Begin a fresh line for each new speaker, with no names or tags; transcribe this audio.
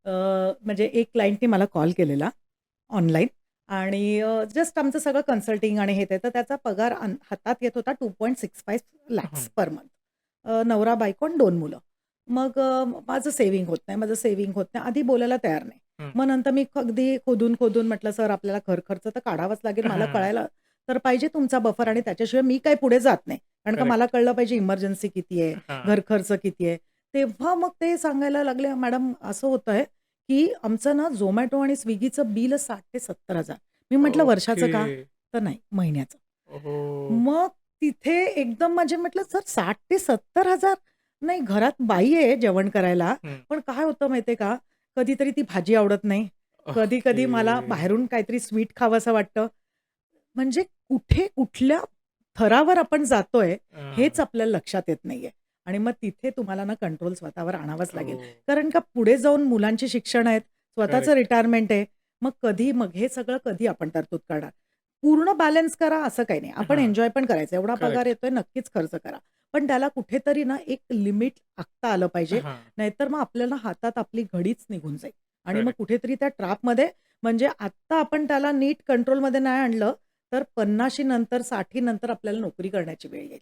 म्हणजे एक क्लायंटनी मला कॉल केलेला ऑनलाईन आणि जस्ट आमचं सगळं कन्सल्टिंग आणि हे ते, तर त्याचा पगार हातात येत होता 2.65 लॅक्स
हं,
पर मंथ. नवरा बायको आणि 2 मुलं. मग माझं सेव्हिंग होत नाही, माझं सेव्हिंग होत नाही. आधी बोलायला तयार नाही.
हं.
मग नंतर मी अगदी खोदून म्हटलं, "सर आपल्याला घर खर्च तर काढावाच लागेल. मला
हां.
कळायला तर पाहिजे तुमचा बफर आणि त्याच्याशिवाय मी काही पुढे जात नाही." कारण का मला
करेक्ट.
कळलं पाहिजे इमर्जन्सी किती आहे,
हां.
घर खर्च किती आहे. तेव्हा मग ते सांगायला लागले, "मॅडम असं होतंय की आमचं ना Zomato आणि Swiggyचं बिल 60,000 ते 70,000." मी म्हटलं, "वर्षाचं
ओके.
का?" तर नाही, महिन्याचं.
ओह!
मग तिथे एकदम म्हणजे म्हटलं, "सर 60,000 ते 70,000." नाही, घरात बाई आहे जेवण करायला,
हं.
पण काय होतं माहिती का, कधीतरी ती भाजी आवडत नाही.
ओके.
कधी-कधी मला बाहेरून काहीतरी स्वीट खावंसं वाटतं. म्हणजे कुठे, कुठल्या थरावर आपण जातोय, हेच
हां.
आपल्याला लक्षात येत नाहीये. आणि मग तिथे तुम्हाला ना कंट्रोल स्वतःवर आणावाच लागेल.
ओह!
कारण का पुढे जाऊन मुलांची शिक्षण आहेत, स्वतःचं
करेक्ट,
रिटायरमेंट आहे. मग हे सगळं कधी आपण तरतूद करणार? पूर्ण बॅलन्स करा असं काही नाही. आपण
हां.
एन्जॉय पण करायचं. एवढा पगार
करेक्ट.
येतोय नक्कीच खर्च करा. पण त्याला कुठेतरी ना एक लिमिट आखता आलं पाहिजे.
हां.
नाहीतर मग आपल्याला हातात आपली घडीच निघून जाईल. आणि मग
करेक्ट.
कुठेतरी त्या ट्रॅपमध्ये म्हणजे आत्ता आपण त्याला नीट कंट्रोलमध्ये नाही आणलं, तर 50शी नंतर 60 नंतर आपल्याला नोकरी करण्याची वेळ येईल.